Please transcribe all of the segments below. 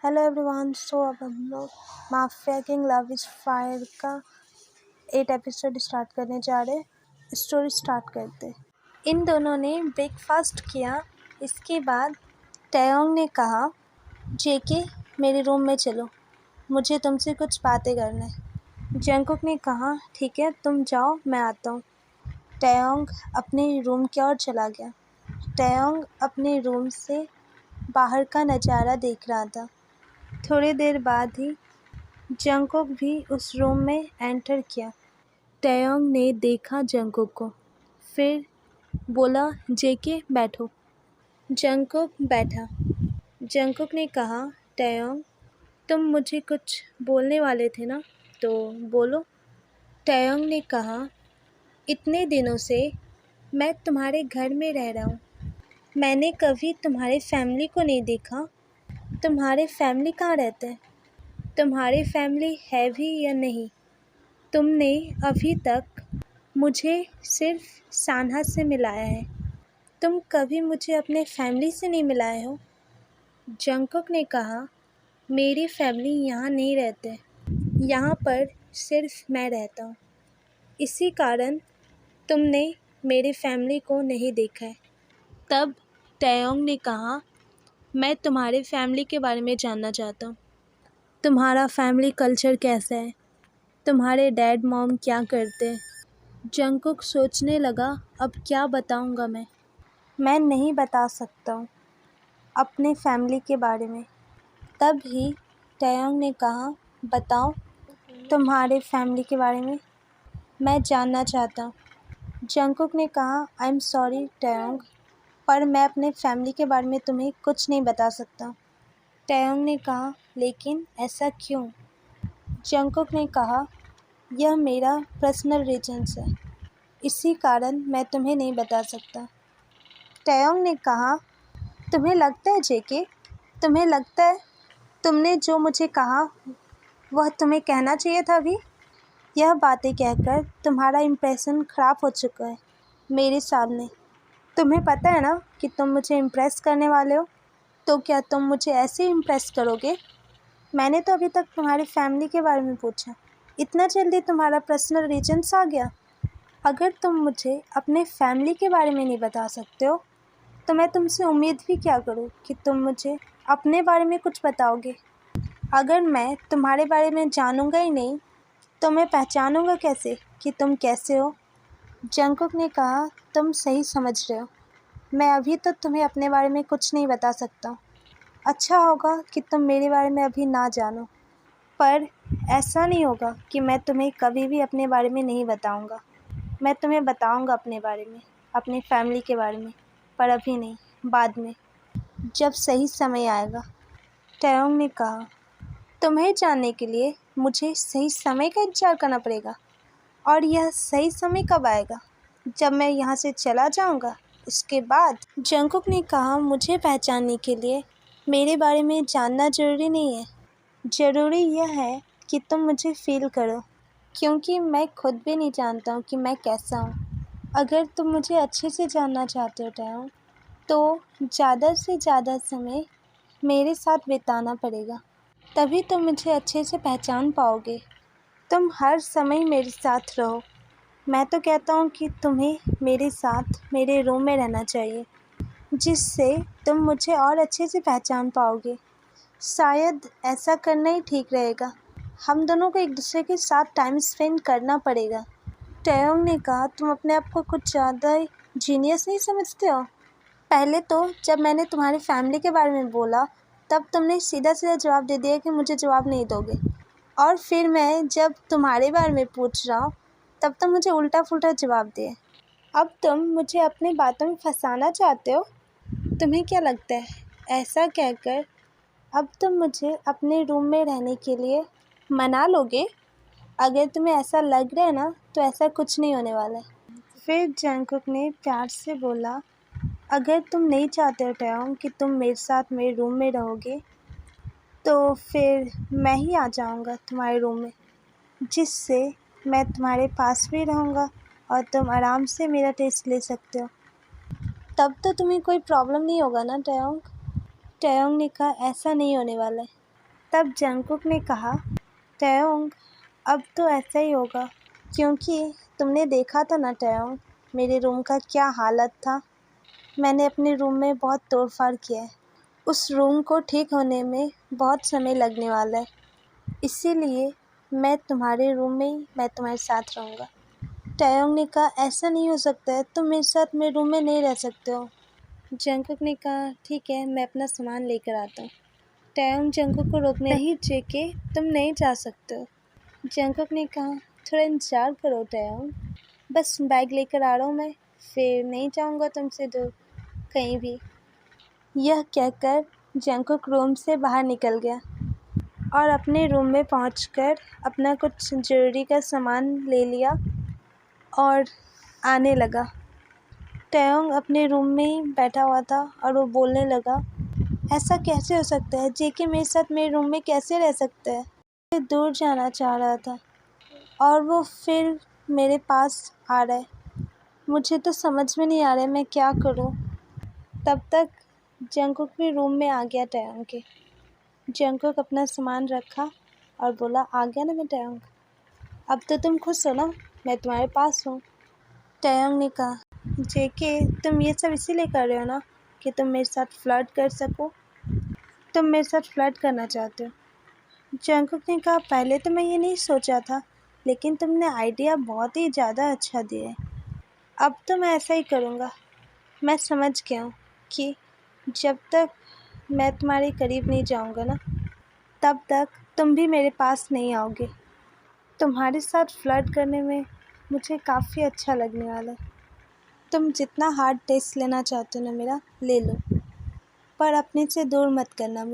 Hello everyone. अब हम लोग mafia king love is fire का 8 एपिसोड स्टार्ट करने जा रहे हैं। स्टोरी स्टार्ट करते। इन दोनों ने ब्रेकफास्ट किया। इसके बाद टयोंग ने कहा, जेके मेरे रूम में चलो, मुझे तुमसे कुछ बातें करना है। जंगकुक ने कहा, ठीक है तुम जाओ, मैं आता हूँ। टयोंग अपने रूम की ओर चला गया। टयोंग अपने रूम से बाहर का नज़ारा देख रहा था। थोड़ी देर बाद ही जंगकुक भी उस रूम में एंटर किया। टयोंग ने देखा जंगकुक को, फिर बोला, जेके बैठो। जंगकुक बैठा। जंगकुक ने कहा, टयोंग तुम मुझे कुछ बोलने वाले थे ना, तो बोलो। टयोंग ने कहा, इतने दिनों से मैं तुम्हारे घर में रह रहा हूँ, मैंने कभी तुम्हारे फैमिली को नहीं देखा। तुम्हारे फैमिली कहाँ रहते हैं? तुम्हारी फैमिली है भी या नहीं? तुमने अभी तक मुझे सिर्फ सान्हा से मिलाया है, तुम कभी मुझे अपने फैमिली से नहीं मिलाए हो। जंगकुक ने कहा, मेरी फैमिली यहाँ नहीं रहते, यहाँ पर सिर्फ मैं रहता हूँ, इसी कारण तुमने मेरी फैमिली को नहीं देखा है। तब टयोंग ने कहा, मैं तुम्हारे फैमिली के बारे में जानना चाहता हूँ। तुम्हारा फैमिली कल्चर कैसा है? तुम्हारे डैड मॉम क्या करते हैं? जंगकुक सोचने लगा, अब क्या बताऊंगा मैं नहीं बता सकता हूँ अपने फैमिली के बारे में। तब ही टयोंग ने कहा, बताओ तुम्हारे फैमिली के बारे में, मैं जानना चाहता हूँ। जंगकुक ने कहा, आई एम सॉरी टयोंग, पर मैं अपने फैमिली के बारे में तुम्हें कुछ नहीं बता सकता। टयोंग ने कहा, लेकिन ऐसा क्यों? जंगकुक ने कहा, यह मेरा पर्सनल रीजन्स है, इसी कारण मैं तुम्हें नहीं बता सकता। टयोंग ने कहा, तुम्हें लगता है जेके, तुम्हें लगता है तुमने जो मुझे कहा वह तुम्हें कहना चाहिए था अभी? यह बातें कहकर तुम्हारा इम्प्रेशन ख़राब हो चुका है मेरे सामने। तुम्हें पता है ना कि तुम मुझे इम्प्रेस करने वाले हो, तो क्या तुम मुझे ऐसे ही इम्प्रेस करोगे? मैंने तो अभी तक तुम्हारी फैमिली के बारे में पूछा, इतना जल्दी तुम्हारा पर्सनल रीजन्स आ गया? अगर तुम मुझे अपने फैमिली के बारे में नहीं बता सकते हो, तो मैं तुमसे उम्मीद भी क्या करूँ कि तुम मुझे अपने बारे में कुछ बताओगे। अगर मैं तुम्हारे बारे में जानूँगा ही नहीं, तो मैं पहचानूँगा कैसे कि तुम कैसे हो? जंगकुक ने कहा, तुम सही समझ रहे हो, मैं अभी तो तुम्हें अपने बारे में कुछ नहीं बता सकता। अच्छा होगा कि तुम मेरे बारे में अभी ना जानो, पर ऐसा नहीं होगा कि मैं तुम्हें कभी भी अपने बारे में नहीं बताऊँगा। मैं तुम्हें बताऊँगा अपने बारे में, अपनी फैमिली के बारे में, पर अभी नहीं, बाद में, जब सही समय आएगा। टयोंग ने कहा, तुम्हें जानने के लिए मुझे सही समय का इंतज़ार करना पड़ेगा, और यह सही समय कब आएगा? जब मैं यहाँ से चला जाऊँगा, इसके बाद? जंगकुक ने कहा, मुझे पहचानने के लिए मेरे बारे में जानना ज़रूरी नहीं है, ज़रूरी यह है कि तुम मुझे फील करो, क्योंकि मैं खुद भी नहीं जानता हूँ कि मैं कैसा हूँ। अगर तुम मुझे अच्छे से जानना चाहते हो टयोंग, तो ज़्यादा से ज़्यादा समय मेरे साथ बिताना पड़ेगा, तभी तुम मुझे अच्छे से पहचान पाओगे। तुम हर समय मेरे साथ रहो। मैं तो कहता हूँ कि तुम्हें मेरे साथ मेरे रूम में रहना चाहिए, जिससे तुम मुझे और अच्छे से पहचान पाओगे। शायद ऐसा करना ही ठीक रहेगा। हम दोनों को एक दूसरे के साथ टाइम स्पेंड करना पड़ेगा। टयोंग ने कहा, तुम अपने आप को कुछ ज़्यादा जीनियस नहीं समझते हो? पहले तो जब मैंने तुम्हारी फैमिली के बारे में बोला, तब तुमने सीधा सीधा जवाब दे दिया कि मुझे जवाब नहीं दोगे, और फिर मैं जब तुम्हारे बारे में पूछ रहा हूँ, तब तुम मुझे उल्टा पुल्टा जवाब दिए। अब तुम मुझे अपनी बातों में फंसाना चाहते हो? तुम्हें क्या लगता है ऐसा कहकर अब तुम मुझे अपने रूम में रहने के लिए मना लोगे? अगर तुम्हें ऐसा लग रहा है ना, तो ऐसा कुछ नहीं होने वाला है। फिर जंगकुक ने प्यार से बोला, अगर तुम नहीं चाहते हो टयोंग कि तुम मेरे साथ मेरे रूम में रहोगे, तो फिर मैं ही आ जाऊंगा तुम्हारे रूम में, जिससे मैं तुम्हारे पास भी रहूँगा और तुम आराम से मेरा टेस्ट ले सकते हो। तब तो तुम्हें कोई प्रॉब्लम नहीं होगा ना टयोंग? टयोंग ने कहा, ऐसा नहीं होने वाला है, तब जंगकुक ने कहा, टयोंग, अब तो ऐसा ही होगा, क्योंकि तुमने देखा था ना टयोंग, मेरे रूम का क्या हालत था। मैंने अपने रूम में बहुत तोड़फाड़ किया है। उस रूम को ठीक होने में बहुत समय लगने वाला है, इसीलिए मैं तुम्हारे साथ रहूँगा। टयोंग ने कहा, ऐसा नहीं हो सकता है, तुम मेरे साथ मेरे रूम में नहीं रह सकते हो। जंगकुक ने कहा, ठीक है, मैं अपना सामान लेकर आता हूँ। टयोंग जंगकुक को रोकने, नहीं जेके, तुम नहीं जा सकते हो। जंगकुक ने कहा, थोड़ा इंतजार करो टयोंग, बस बैग लेकर आ रहा हूँ मैं, फिर नहीं जाऊँगा तुमसे दूर कहीं भी। यह कहकर जंगकुक रूम से बाहर निकल गया और अपने रूम में पहुंचकर अपना कुछ ज़रूरी का सामान ले लिया और आने लगा। टयोंग अपने रूम में ही बैठा हुआ था और वो बोलने लगा, ऐसा कैसे हो सकता है, जेके मेरे साथ मेरे रूम में कैसे रह सकता है। मैं दूर जाना चाह रहा था और वो फिर मेरे पास आ रहा है। मुझे तो समझ में नहीं आ रहा है मैं क्या करूं। तब तक जंगकुक भी रूम में आ गया टयोंग के। जंगकुक अपना सामान रखा और बोला, आ गया ना मैं टयोंग, अब तो तुम खुश हो ना, मैं तुम्हारे पास हूँ। टयोंग ने कहा, जेके, तुम ये सब इसीलिए कर रहे हो ना कि तुम मेरे साथ फ्लर्ट कर सको, तुम मेरे साथ फ्लर्ट करना चाहते हो। जंगकुक ने कहा, पहले तो मैं ये नहीं सोचा था, लेकिन तुमने आइडिया बहुत ही ज़्यादा अच्छा दिया है। अब तो मैं ऐसा ही करूँगा। मैं समझ गया हूँ कि जब तक मैं तुम्हारे करीब नहीं जाऊँगा ना, तब तक तुम भी मेरे पास नहीं आओगे। तुम्हारे साथ फ्लर्ट करने में मुझे काफ़ी अच्छा लगने वाला है। तुम जितना हार्ड टेस्ट लेना चाहते हो ना मेरा, ले लो, पर अपने से दूर मत करना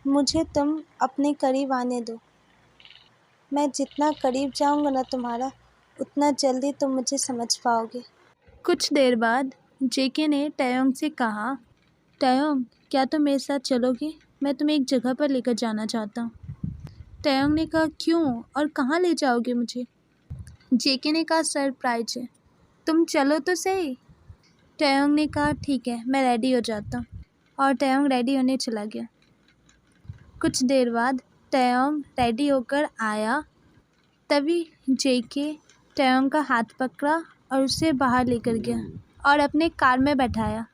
मुझे तुम अपने करीब आने दो। मैं जितना करीब जाऊँगा ना तुम्हारा, उतना जल्दी तुम मुझे समझ पाओगे। कुछ देर बाद जेके ने टयोंग से कहा, टयोंग, क्या तुम मेरे साथ चलोगे? मैं तुम्हें एक जगह पर लेकर जाना चाहता हूँ। टयोंग ने कहा, क्यों और कहाँ ले जाओगे मुझे? जेके ने कहा, सरप्राइज है, तुम चलो तो सही। टयोंग ने कहा, ठीक है, मैं रेडी हो जाता हूँ, और टयोंग रेडी होने चला गया। कुछ देर बाद टयोंग रेडी होकर आया, तभी जेके टयोंग का हाथ पकड़ा और उसे बाहर लेकर गया और अपने कार में बैठाया।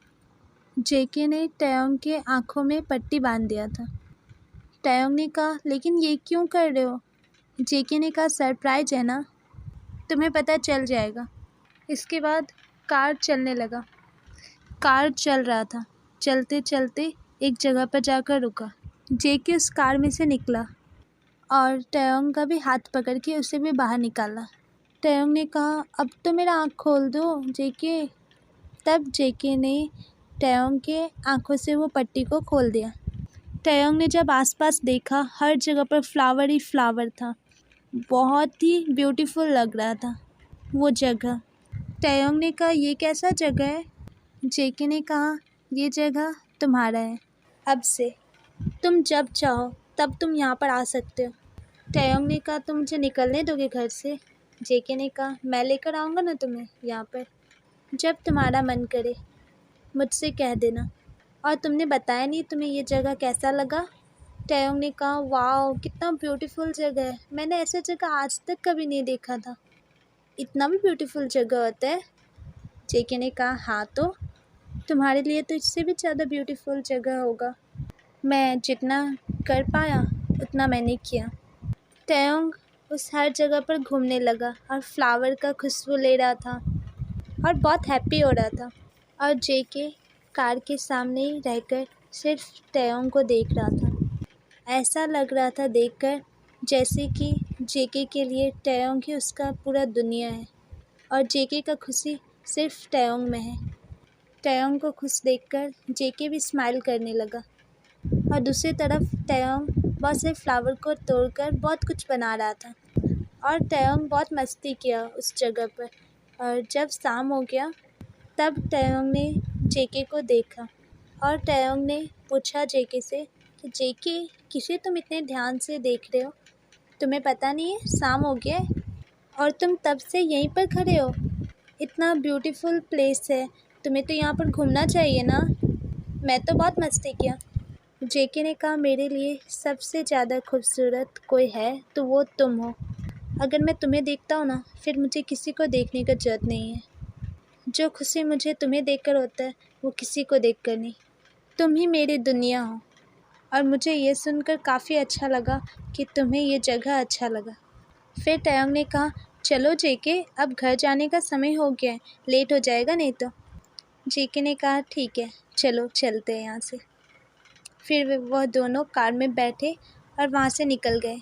जेके ने टयोंग के आँखों में पट्टी बांध दिया था। टयोंग ने कहा, लेकिन ये क्यों कर रहे हो? जेके ने कहा, सरप्राइज है ना, तुम्हें पता चल जाएगा। इसके बाद कार चलने लगा। कार चल रहा था। चलते चलते एक जगह पर जाकर रुका। जेके उस कार में से निकला और टयोंग का भी हाथ पकड़ के उसे भी बाहर निकाला। टयोंग ने कहा, अब तो मेरा आँख खोल दो जेके। तब जेके ने टयोंग के आँखों से वो पट्टी को खोल दिया। टयोंग ने जब आसपास देखा, हर जगह पर फ्लावर ही फ्लावर था। बहुत ही ब्यूटीफुल लग रहा था वो जगह। टयोंग ने कहा, ये कैसा जगह है? जेके ने कहा, ये जगह तुम्हारा है, अब से तुम जब चाहो तब तुम यहाँ पर आ सकते हो। टयोंग ने कहा, तुम मुझे निकलने दोगे घर से? जेके ने कहा, मैं लेकर आऊँगा ना तुम्हें यहाँ पर, जब तुम्हारा मन करे मुझसे कह देना। और तुमने बताया नहीं तुम्हें ये जगह कैसा लगा? टयोंग ने कहा, वाह, कितना ब्यूटीफुल जगह है, मैंने ऐसा जगह आज तक कभी नहीं देखा था। इतना भी ब्यूटीफुल जगह होता है? जेके ने कहा, हाँ, तो तुम्हारे लिए तो इससे भी ज़्यादा ब्यूटीफुल जगह होगा। मैं जितना कर पाया उतना मैंने किया। टयोंग उस हर जगह पर घूमने लगा और फ्लावर का खुशबू ले रहा था और बहुत हैप्पी हो रहा था। और जेके कार के सामने ही रहकर सिर्फ टयोंग को देख रहा था। ऐसा लग रहा था देखकर जैसे कि जेके के लिए टयोंग ही उसका पूरा दुनिया है और जेके का खुशी सिर्फ टयोंग में है। टयोंग को खुश देखकर जेके भी स्माइल करने लगा और दूसरी तरफ टयोंग बहुत से फ्लावर को तोड़कर बहुत कुछ बना रहा था और टयोंग बहुत मस्ती किया उस जगह पर। और जब शाम हो गया तब टयोंग ने जेके को देखा और टयोंग ने पूछा जेके से कि जेके, किसे तुम इतने ध्यान से देख रहे हो? तुम्हें पता नहीं है शाम हो गया है और तुम तब से यहीं पर खड़े हो? इतना ब्यूटीफुल प्लेस है, तुम्हें तो यहाँ पर घूमना चाहिए ना। मैं तो बहुत मस्ती किया। जेके ने कहा, मेरे लिए सबसे ज़्यादा खूबसूरत कोई है तो वो तुम हो। अगर मैं तुम्हें देखता हूँ ना, फिर मुझे किसी को देखने का ज़रूरत नहीं है। जो खुशी मुझे तुम्हें देखकर होता है वो किसी को देखकर नहीं। तुम ही मेरी दुनिया हो। और मुझे ये सुनकर काफ़ी अच्छा लगा कि तुम्हें ये जगह अच्छा लगा। फिर टयोंग ने कहा, चलो जेके, अब घर जाने का समय हो गया है, लेट हो जाएगा नहीं तो। जेके ने कहा, ठीक है, चलो चलते हैं यहाँ से। फिर वह दोनों कार में बैठे और वहाँ से निकल गए।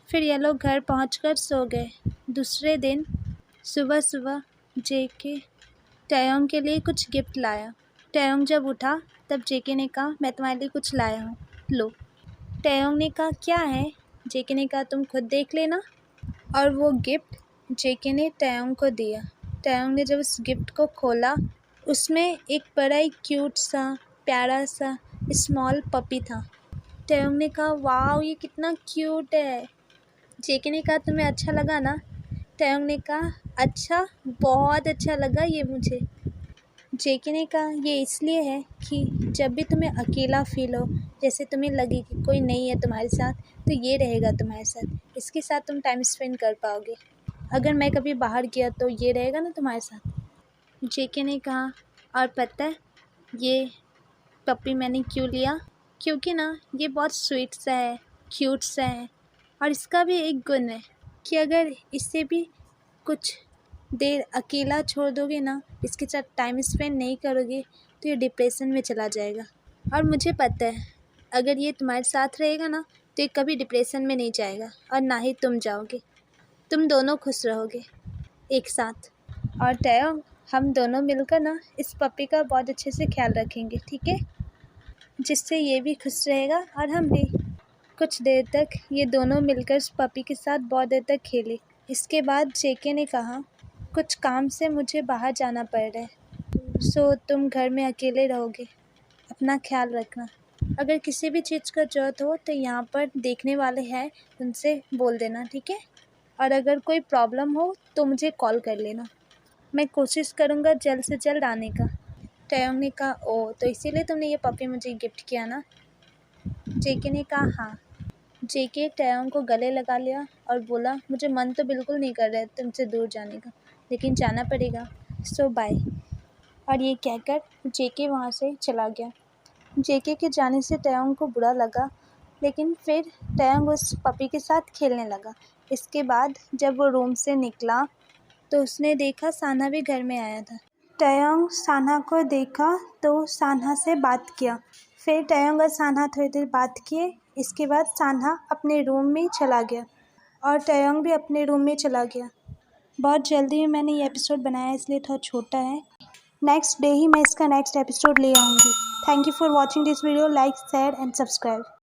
फिर ये लोग घर पहुँचकर सो गए। दूसरे दिन सुबह सुबह जेके टयोंग के लिए कुछ गिफ्ट लाया। टयोंग जब उठा तब जेके ने कहा, मैं तुम्हारे लिए कुछ लाया हूँ, लो। टयोंग ने कहा, क्या है? जेके ने कहा, तुम खुद देख लेना। और वो गिफ्ट जेके ने टयोंग को दिया। टयोंग ने जब उस गिफ्ट को खोला, उसमें एक बड़ा ही क्यूट सा प्यारा सा स्मॉल पपी था। टयोंग ने कहा, वाह, ये कितना क्यूट है। जेके ने कहा, तुम्हें अच्छा लगा ना? टयोंग ने कहा, अच्छा, बहुत अच्छा लगा ये मुझे। जेके ने कहा, ये इसलिए है कि जब भी तुम्हें अकेला फील हो, जैसे तुम्हें लगे कि कोई नहीं है तुम्हारे साथ, तो ये रहेगा तुम्हारे साथ। इसके साथ तुम टाइम स्पेंड कर पाओगे। अगर मैं कभी बाहर गया तो ये रहेगा ना तुम्हारे साथ। जेके ने कहा, और पता है ये पपी मैंने क्यों लिया? क्योंकि ना ये बहुत स्वीट सा है, क्यूट सा है, और इसका भी एक गुण है कि अगर इससे भी कुछ देर अकेला छोड़ दोगे ना, इसके साथ टाइम स्पेंड नहीं करोगे, तो ये डिप्रेशन में चला जाएगा। और मुझे पता है अगर ये तुम्हारे साथ रहेगा ना, तो ये कभी डिप्रेशन में नहीं जाएगा और ना ही तुम जाओगे। तुम दोनों खुश रहोगे एक साथ। और टयोंग, हम दोनों मिलकर ना इस पपी का बहुत अच्छे से ख्याल रखेंगे, ठीक है? जिससे ये भी खुश रहेगा और हम भी। कुछ देर तक ये दोनों मिलकर उस पपी के साथ बहुत देर तक खेले। इसके बाद जेके ने कहा, कुछ काम से मुझे बाहर जाना पड़ रहा है, सो तुम घर में अकेले रहोगे। अपना ख्याल रखना। अगर किसी भी चीज़ का ज़रूरत हो तो यहाँ पर देखने वाले हैं, उनसे बोल देना, ठीक है? और अगर कोई प्रॉब्लम हो तो मुझे कॉल कर लेना। मैं कोशिश करूँगा जल्द से जल्द आने का। टयोंग ने कहा, ओह, तो इसीलिए तुमने ये पपी मुझे गिफ्ट किया ना? जेके ने कहा, हाँ। जेके टयोंग को गले लगा लिया और बोला, मुझे मन तो बिल्कुल नहीं कर रहा है तुमसे दूर जाने का, लेकिन जाना पड़ेगा, सो बाय। और ये कहकर जेके वहाँ से चला गया। जेके के जाने से टयोंग को बुरा लगा, लेकिन फिर टयोंग उस पपी के साथ खेलने लगा। इसके बाद जब वो रूम से निकला तो उसने देखा सान्हा भी घर में आया था। टयोंग सान्हा को देखा तो सान्हा से बात किया। फिर टयोंग और सान्हा थोड़ी देर बात किए। इसके बाद सान्हा अपने रूम में चला गया और टयोंग भी अपने रूम में चला गया। बहुत जल्दी ही मैंने ये एपिसोड बनाया, इसलिए थोड़ा छोटा है। नेक्स्ट डे ही मैं इसका नेक्स्ट एपिसोड ले आऊँगी। Thank you for watching this video. Like, share and subscribe.